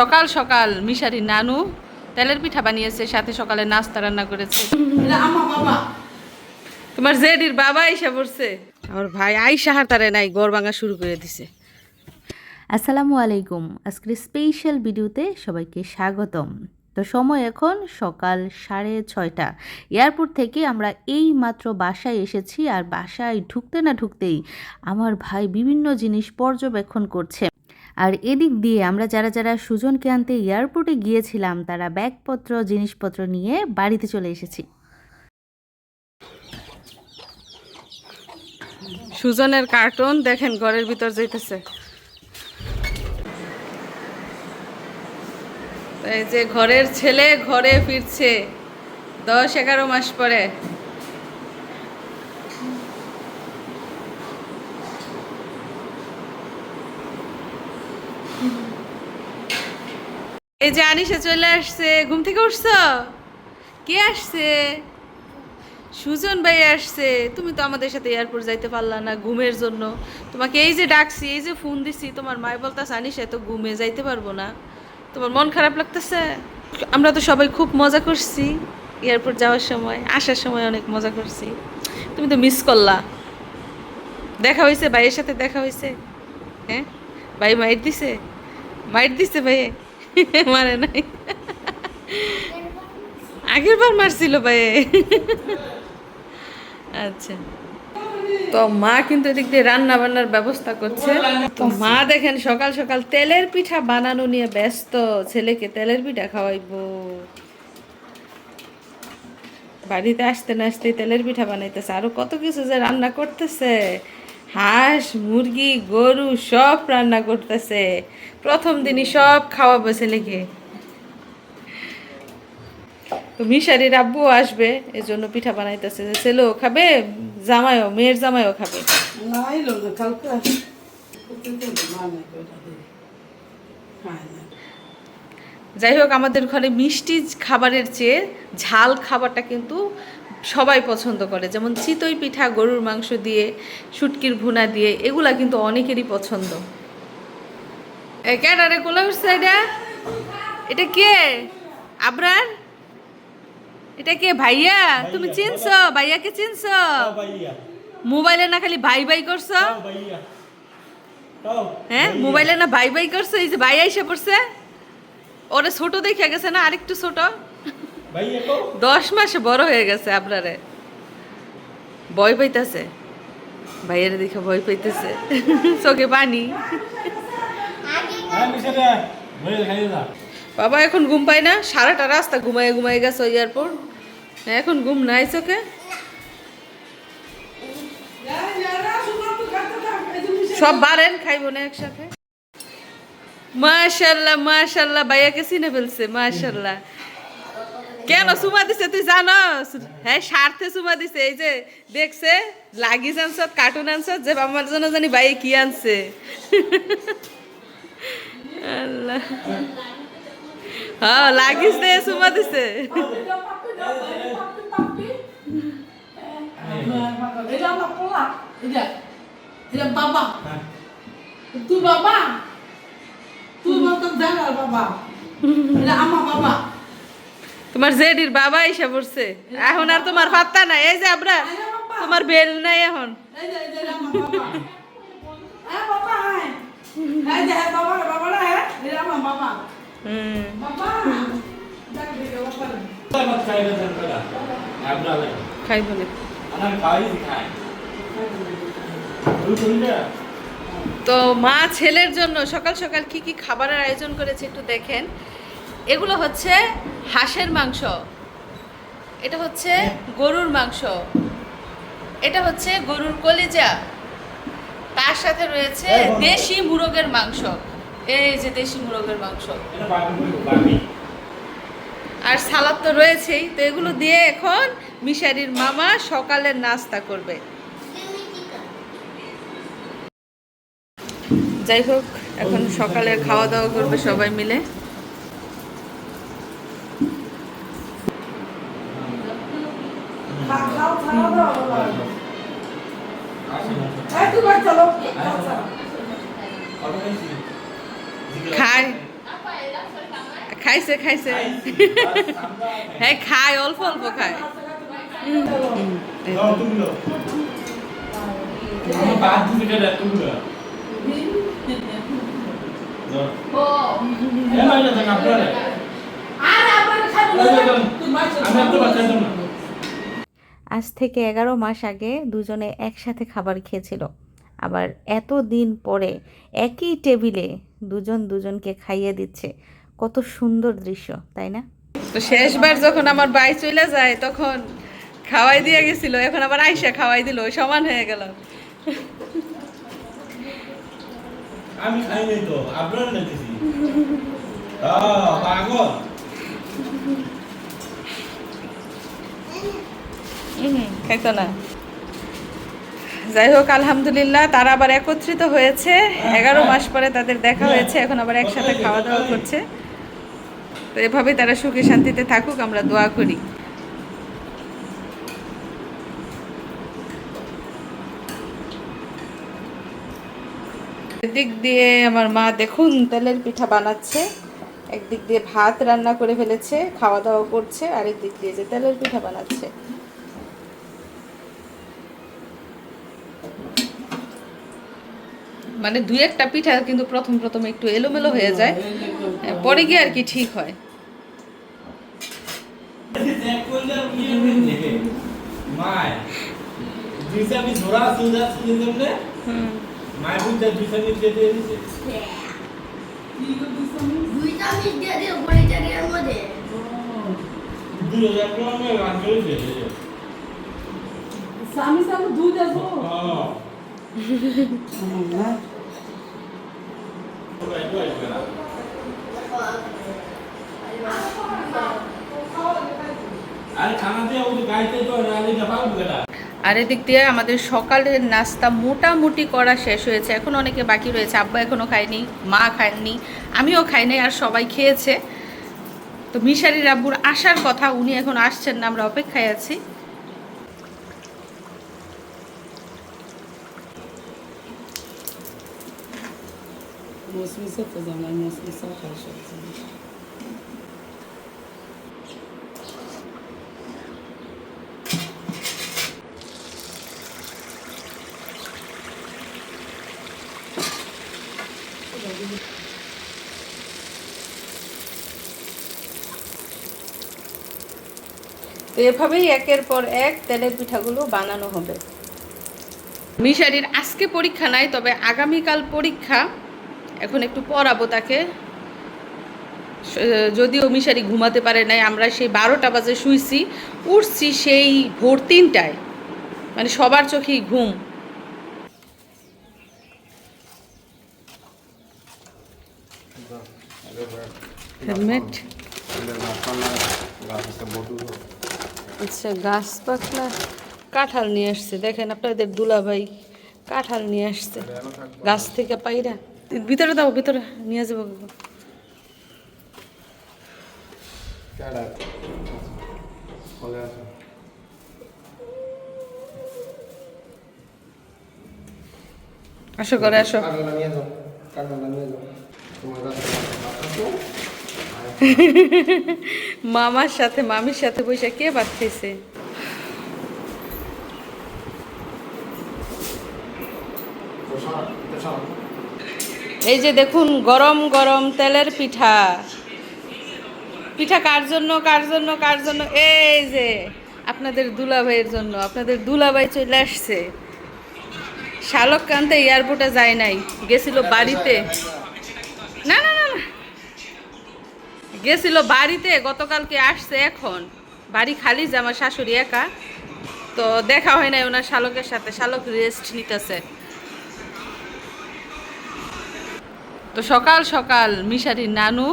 সকাল সকাল মিশারি নানু তেলের পিঠা বানিয়েছে, সাথে সকালে নাস্তা রান্না করেছে। তোমার জেডির বাবা আইসা পড়ছে, আমার ভাই আইসা হাতারে নাই গড় ভাঙা শুরু করে দিছে। আসসালামু আলাইকুম। আজকের স্পেশাল ভিডিওতে সবাইকে স্বাগতম। তো সময় এখন সকাল 6:30। এয়ারপোর্ট থেকে আমরা এই মাত্র বাসায় এসেছি, আর বাসায় ঢুকতে না ঢুকতেই আমার ভাই বিভিন্ন জিনিস পর্যবেক্ষণ করছে। আর এদিক দিয়ে আমরা যারা যারা সুজনকে আনতে এয়ারপোর্টে গিয়েছিলাম তারা ব্যাগপত্র জিনিসপত্র নিয়ে বাড়িতে চলে এসেছি। সুজনের কার্টুন দেখেন ঘরের ভিতর যাইতেছে। এই যে ঘরের ছেলে ঘরে ফিরছে 10-11 মাস পরে। এই যে আনিশা চলে আসছে, ঘুম থেকে উঠছো? কে আসছে? সুজন ভাই আসছে। তুমি তো আমাদের সাথে এয়ারপোর্ট যাইতে পারলা না ঘুমের জন্য। তোমাকে এই যে ডাকছি, এই যে ফোন দিছি, তোমার মায় বলতাছে আনিশা তো ঘুমে যাইতে পারবো না। তোমার মন খারাপ লাগতেছে? আমরা তো সবাই খুব মজা করছি এয়ারপোর্ট যাওয়ার সময়, আসার সময় অনেক মজা করছি। তুমি তো মিস করলা। দেখা হয়েছে ভাইয়ের সাথে, দেখা হয়েছে? হ্যাঁ, ভাই মাইট দিছে? মাইট দিছে ভাই? মারে নাই? আগের বার মারছিল ভাই। আচ্ছা, তো মা কিন্তু এদিক দিয়ে রান্না বান্নার ব্যবস্থা করছে। তো মা দেখেন সকাল সকাল তেলের পিঠা বানানো নিয়ে ব্যস্ত, ছেলেকে তেলের পিঠা খাওয়াইবো। বাড়িতে আসতে না আসতে তেলের পিঠা বানাইতেছে, আরো কত কিছু যে রান্না করতেছে। হাঁস মুরগি গরু সব রান্না করতেছে। প্রথম দিনই সব খাওয়াবো ছেলেকে। তো মিশারির আব্বু আসবে, এই জন্য পিঠা বানাইতেছে, যে ছেলেও খাবে, জামাইও, মেয়ের জামাইও খাবে। যাই হোক, আমাদের ঘরে মিষ্টি খাবারের চেয়ে ঝাল খাবারটা কিন্তু সবাই পছন্দ করে। যেমন চিতই পিঠা গরুর মাংস দিয়ে, শুটকির ভুনা দিয়ে, এগুলা কিন্তু অনেকেরই পছন্দ। ক্যাডারে কোলা উঠছে এটা? এটা কে? আবরার? এটা কে? ভাইয়া? তুমি চিনছো ভাইয়াকে? চিনছো? মোবাইলে না খালি ভাই ভাই করছো? হ্যাঁ, মোবাইলে না ভাই ভাই করছো? এই যে ভাই আইসা পড়ছে, ওরে ছোট দেখে গেছে না, আরেকটু ছোট। 10 মাসে বড় হয়ে গেছে। আপনারে ভয় পাইতেছে, ভাইয়ের দেখে ভয় পাইতেছে, চোখে পানি। বাবা এখন ঘুম পায় না, সারাটা রাস্তা ঘুমায় ঘুমায় গেছে এয়ারপোর্ট, এখন ঘুম নাই চোখে। সব বারেন খাইবো না একসাথে। মাশাআল্লাহ মাশাআল্লাহ, ভাইয়াকে চিনে ফেলছে মাশাআল্লাহ। কেন চুমা দিছে তুই জানস? হ্যাঁ, স্বার্থে চুমা দিছে। এই যে দেখছে লাগিজ আনছ, কার্টুন আনছ, যে আমার জন্য জানি ভাই কি আনছে। আল্লাহ, হ্যাঁ লাগিজ দিয়ে চুমা দিছে। বাবা তুই বাবা, তুই বাবা, আমার বাবা। তোমার জেডির বাবা আইসা পড়ছে, এখন আর তোমার পাত্তা নাই। এই যে আমরা, তোমার বেল নাই এখন। খাইব না। তো মা ছেলের জন্য সকাল সকাল কি কি খাবারের আয়োজন করেছে একটু দেখেন। এগুলো হচ্ছে হাঁসের মাংস, এটা হচ্ছে গরুর মাংস, এটা হচ্ছে গরুর কলিজা, তার সাথে রয়েছে দেশি মুরগের মাংস। এই যে দেশি মুরগের মাংস, আর সালাদ তো রয়েছেই। তো এগুলো দিয়ে এখন মিশারির মামা সকালের নাস্তা করবে। যাই হোক, এখন সকালের খাওয়া দাওয়া করবে সবাই মিলে। খায় খাইছে খাইছে হ্যাঁ খায় অল্প অল্প খায় আজ থেকে 11 মাস আগে দুজনে একসাথে খাবার খেয়েছিল, আবার এত দিন পরে একই টেবিলে দুজন দুজনকে খাইয়ে দিচ্ছে। কত সুন্দর দৃশ্য, তাই না? তো শেষবার যখন আমার ভাই চলে যায় তখন খাওয়াই দিয়ে গেছিল, এখন আবার আইসা খাওয়াই দিল, সমান হয়ে গেল। আমি খাই নাই তো, আপনারা নাকি পাগল। খাইতো না। যাই হোক আলহামদুলিল্লাহ তারা আবার একত্রিত হয়েছে, 11 মাস পরে তাদের দেখা হয়েছে, এখন আবার একসাথে খাওয়া দাওয়া করছে। তো এভাবে তারা সুখে শান্তিতে থাকুক, আমরা দোয়া করি। এদিক দিয়ে আমার মা দেখুন তেলের পিঠা বানাচ্ছে, একদিক দিয়ে ভাত রান্না করে ফেলেছে, খাওয়া দাওয়া করছে, আরেক দিক দিয়ে যে তেলের পিঠা বানাচ্ছে। মানে দুই একটা পিঠা কিন্তু প্রথম প্রথম একটু এলোমেলো হয়ে যায়, পরে গিয়ে আর কি ঠিক হয়। স্বামী স্বামী দুধ আসবো আর এদিক দিয়ে আমাদের সকালের নাস্তা মোটামুটি করা শেষ হয়েছে, এখন অনেকে বাকি রয়েছে। আব্বা এখনো খায়নি, মা খায়নি, আমিও খাইনি, আর সবাই খেয়েছে। তো মিশারির আব্বুর আসার কথা, উনি এখন আসছেন না, আমরা অপেক্ষায় আছি। মৌসুমি তো জানাই মৌসুমি খাই সবজি তো এভাবেই একের পর এক তেলের পিঠাগুলো বানানো হবে। মিশারির আজকে পরীক্ষা নাই, তবে আগামীকাল পরীক্ষা। এখন একটু পড়াবো তাকে, যদিও মিশারি ঘুমাতে পারে নাই। আমরা সেই 12টা বাজে শুইছি, উঠছি সেই ভোর 3টায়, মানে সবার চোখেই ঘুম। হেলমেট, আচ্ছা গাছ পাকলা কাঁঠাল নিয়ে আসছে, দেখেন আপনাদের দুলাভাই কাঁঠাল নিয়ে আসছে গাছ থেকে পাইরা। ভিতরে দাও, ভিতরে নিয়ে যাবো। আসো করে আসো। মামার সাথে মামির সাথে বসে কে ভাত খাইছে? এই যে দেখুন গরম গরম তেলের পিঠা। পিঠা কার জন্য কার জন্য কার জন্য? এই যে আপনাদের দুলাভাইয়ের জন্য। আপনাদের দুলাভাই চলে আসছে, শালককান্তে এয়ারপোর্টে যায় নাই, গেছিল বাড়িতে। না না না, গেছিল বাড়িতে, গতকালকে আসছে। এখন বাড়ি খালি যে আমার শাশুড়ি একা, তো দেখা হয় নাই ওনার শালকের সাথে। শালক রেস্ট নিতেছে। তো সকাল সকাল মিশারির নানু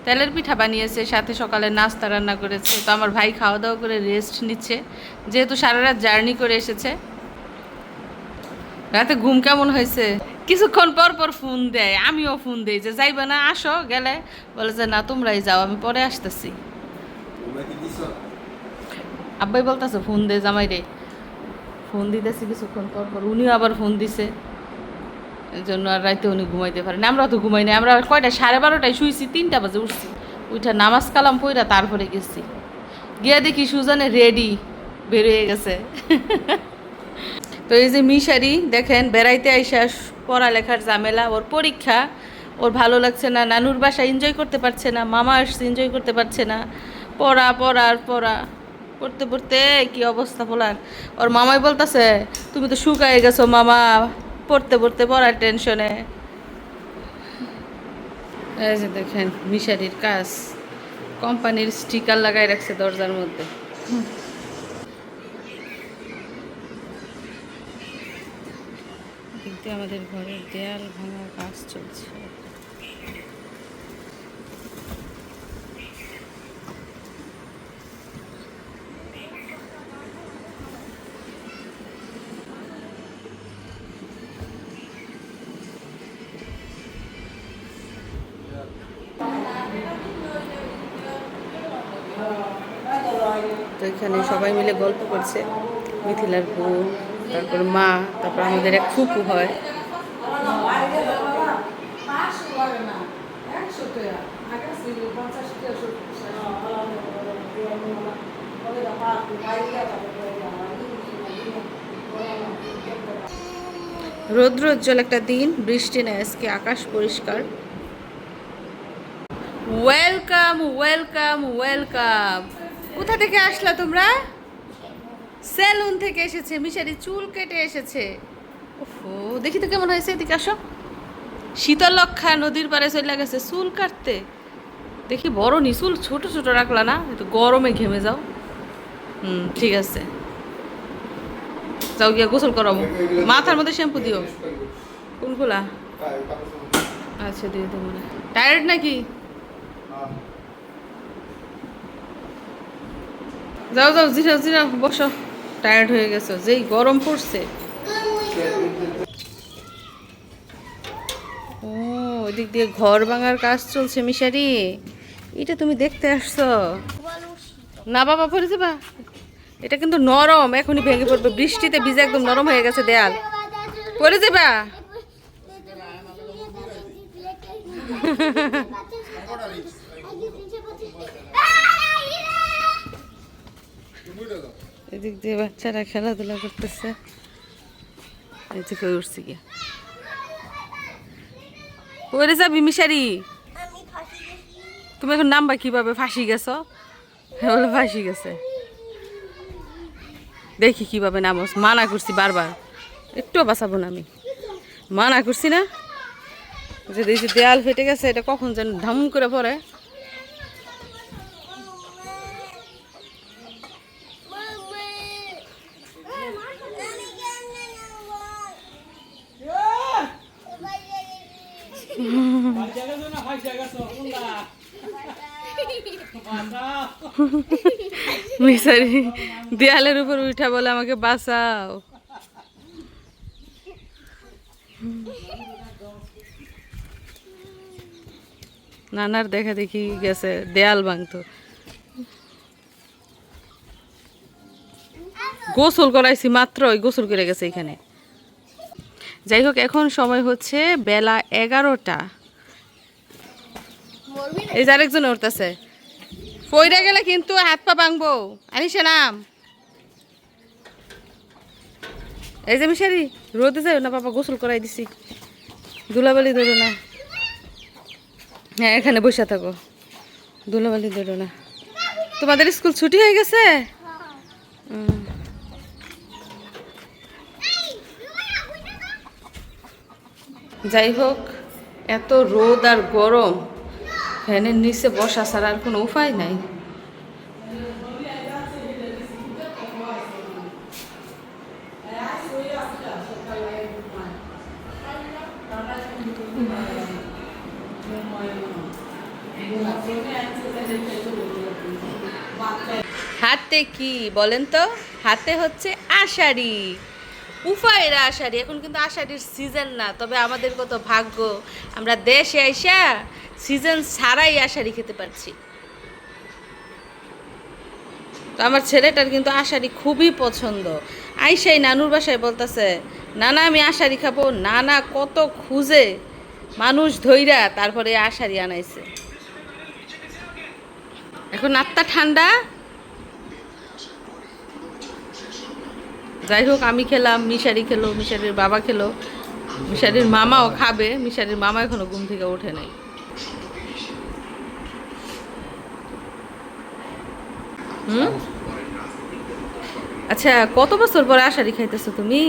তেলের পিঠা বানিয়েছে, সাথে সকালে নাস্তা রান্না করেছে। তো আমার ভাই খাওয়া দাওয়া করে রেস্ট নিচ্ছে, যেহেতু সারা রাত জার্নি করে এসেছে। রাতে ঘুম কেমন হয়েছে? কিছুক্ষণ পর পর ফোন দেয়, আমিও ফোন দিই যে যাইবা না, আসো। গেলে বলে যে না তোমরাই যাও, আমি পরে আসতেছি। আব্বাই বলতেছে ফোন দে জামাই রে, ফোন দিতেছি কিছুক্ষণ পর পর। উনিও আবার ফোন দিছে। এই জন্য আর রাইতে উনি ঘুমাইতে পারেন। আমরা তো ঘুমাই না, আমরা কয়টা 12:30টায় শুয়েছি, 3টা বাজে উঠছি, উঠে নামাজ কালাম পইরা তারপরে গেছি। গিয়া দেখি সুজনে রেডি বেরিয়ে গেছে। তো এই যে মিশারি দেখেন বেড়াইতে আইসা পড়ালেখার ঝামেলা, ওর পরীক্ষা, ওর ভালো লাগছে না, নানুর বাসা এনজয় করতে পারছে না, মামা আসছে এনজয় করতে পারছে না, পড়া পড়তে পড়তে কি অবস্থা বলার। ওর মামাই বলতেছে তুমি তো শুকায় গেছো মামা পড়তে পড়তে পড়ার টেনশনে। এই যে দেখেন মিশারির কাজ, কোম্পানির স্টিকার লাগাই রাখছে দরজার মধ্যে। কিন্তু আমাদের ঘরের দেয়াল ভাঙার কাজ চলছে। তো এখানে সবাই মিলে গল্প করছে, মিথিলার বউ, তারপর মা, তারপর আমাদের এক ফুপু হয়। রৌদ্রোজ্জ্বল একটা দিন, বৃষ্টি নেই আজকে, আকাশ পরিষ্কার। Welcome welcome welcome. কোথা থেকে আসলা তোমরা? সেলুন থেকে এসেছে, মিশারি চুল কেটে এসেছে। ওহো, দেখি তো কেমন হয়েছে, এদিকে আসো। শীতলক্ষা নদীর পাড়ে চলে গেছে চুল কাটতে। দেখি বড় নি চুল, ছোট ছোট রাখলা না, একটু গরমে ঘেমে যাও। ঠিক আছে, যাও গিয়া গোসল করাবো। মাথার মধ্যে শ্যাম্পু দিও। কোনগুলা? আচ্ছা দিয়ে দেবো। টায়ার্ড নাকি? যাও যাও, জিরাও জিরাও, বসো। টায়ার্ড হয়ে গেছো, যেই গরম পড়ছে। ও, ওইদিক দিয়ে ঘর ভাঙার কাজ চলছে মিশারি, এটা তুমি দেখতে আসছো? না বাবা, পড়ে যাবা। এটা কিন্তু নরম, এখনই ভেঙে পড়বে, বৃষ্টিতে ভিজে একদম নরম হয়ে গেছে দেয়াল, পড়ে যাবা। এদিক দিয়ে বাচ্চারা খেলাধুলা করতেছে। এদিকে উঠছি গিয়া, পড়ে যাবি মিশারি। তুমি এখন নামবা কিভাবে? ফাঁসি গেছো? বলে ফাঁসি গেছে। দেখি কিভাবে নামস, মানা করছি বারবার, একটুও বাঁচাবো না আমি, মানা করছি না। যে এই যে দেয়াল ফেটে গেছে, এটা কখন যেন ধাম করে পড়ে। মিশারি দেয়ালের উপর উঠা বলে আমাকে বাঁচাও। নানার দেখা দেখি গেছে দেয়াল ভাঙতো। গোসল করাইছি মাত্র, গোসল করে গেছে এখানে। যাই হোক, এখন সময় হচ্ছে বেলা 11টা। এই যে আরেকজন উঠতেছে, পইরা গেলে কিন্তু হাত পা ভাঙবো। আনিসে নাম। এই যে মিশারি, রোদে যাও না বাবা, গোসল করাই দিছি, ধুলাবালি ধরো না। হ্যাঁ, এখানে বসে থাকো, ধুলাবালি ধরো না। তোমাদের স্কুল ছুটি হয়ে গেছে? যাই হোক, এত রোদ আর গরম, ফ্যানের নিচে বসা ছাড়া আর কোনো উপায় নাই। হাতে কি বলেন তো? হাতে হচ্ছে আষাঢ়ি, উফায়রা আষাঢ়ি। এখন কিন্তু আষাঢ়ির সিজন না, তবে আমাদের কত ভাগ্য, আমরা দেশে আইসা সিজন ছাড়াই আষাঢ়ি খেতে পারছি। তো আমার ছেলেটার কিন্তু আষাঢ়ি খুবই পছন্দ। আইসাই নানুর বাসায় বলতেছে না না আমি আশারি খাবো না না, কত খুঁজে মানুষ ধইরা তারপরে আশারি আনাইছে। এখন নাত্তা ঠান্ডা। যাই হোক, আমি খেলাম, মিশারি খেলো, মিশারির বাবা খেলো, মিশারির মামাও খাবে। মিশারির মামা এখনো ঘুম থেকে ওঠে নাই। হুম, আচ্ছা, কত বছর পরে আশারি খাইতেছো তুমি?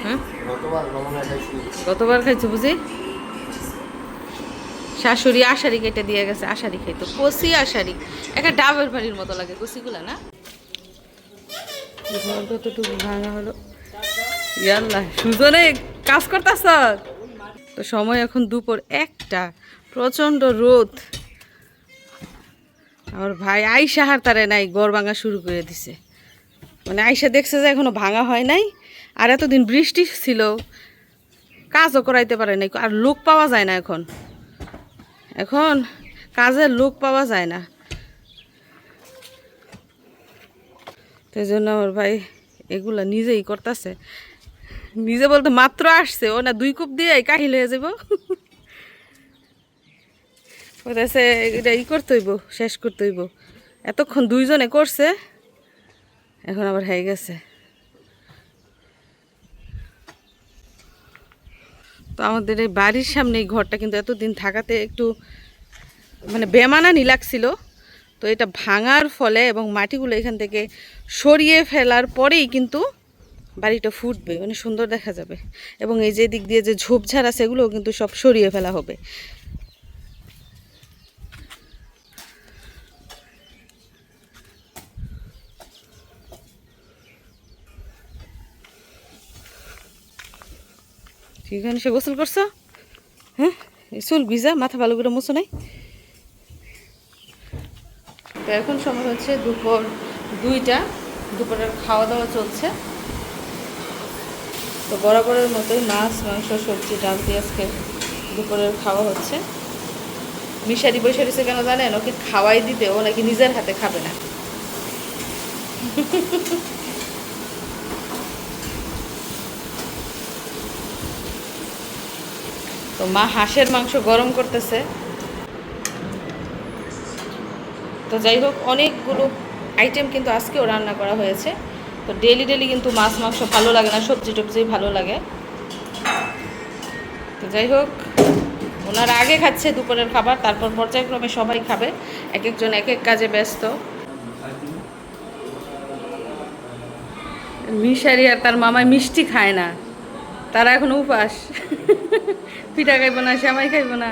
হ্যাঁ, গতবার খাইছো বুঝি। শাশুড়ি আশারি কেটে দিয়ে গেছে, আশারি খাইতো, কষি আশারি, একটা ডাবের বাড়ির মতো লাগে কষিগুলা না। ঘর কতটুকু ভাঙা হলো, ইয়াল্লাহ। সুজনে কাজ করতেছ তো? সময় এখন দুপুর 1টা, প্রচণ্ড রোদ। আমার ভাই আইসা হার তারে নাই, গড় ভাঙা শুরু করে দিছে। মানে আইসা দেখছে যে এখনো ভাঙা হয় নাই, আর এতদিন বৃষ্টি ছিল, কাজও করাইতে পারে নাই, আর লোক পাওয়া যায় না এখন। এখন কাজের লোক পাওয়া যায় না, তাই জন্য আমার ভাই এগুলা নিজেই করতেছে। নিজে বলতে মাত্র আসছে, ও না 2 কূপ দিয়ে কাহিল হয়ে যাব। বলতেছে এটা করতে হইব, শেষ করতে হইব। এতক্ষণ 2 জনে করছে, এখন আবার হয়ে গেছে। তো আমাদের এই বাড়ির সামনে এই ঘরটা কিন্তু এতদিন থাকাতে একটু মানে বেমানানি লাগছিল। তো এটা ভাঙার ফলে এবং মাটিগুলো এখান থেকে সরিয়ে ফেলার পরেই কিন্তু বাড়িটা ফুটবে, মানে সুন্দর দেখা যাবে। এবং এই যে দিক দিয়ে যে ঝোপঝাড় আছে এগুলোও কিন্তু সব সরিয়ে ফেলা হবে। এখানে সে গোসল করছো? হ্যাঁ, চুল ভিজা, মাথা ভালো করে মুছো নাই। তো এখন সময় হচ্ছে দুপুর 2টা, দুপুরের খাওয়া দাওয়া চলছে। তো বরাবরের মতোই মাছ, মাংস, সবজি, ডাল দিয়ে আজকে দুপুরের খাওয়া হচ্ছে। মিশারি বৈশা দিছে কেন জানেন? ওকে খাওয়াই দিতে ও নাকি নিজের হাতে খাবে না। তো মা হাঁসের মাংস গরম করতেছে। তো যাই হোক, অনেকগুলো আইটেম কিন্তু আজকেও রান্না করা হয়েছে। তো ডেলি ডেলি কিন্তু মাছ মাংস ভালো লাগে না, সবজি টবজি ভালো লাগে। তো যাই হোক, ওনারা আগে খাচ্ছে দুপুরের খাবার, তারপর পর্যায়ক্রমে সবাই খাবে, এক একজন এক এক কাজে ব্যস্ত। মিশারি আর তার মামাই মিষ্টি খায় না, তারা এখন উপাস। পিঠা খাইব না, সেমাই খাইব না।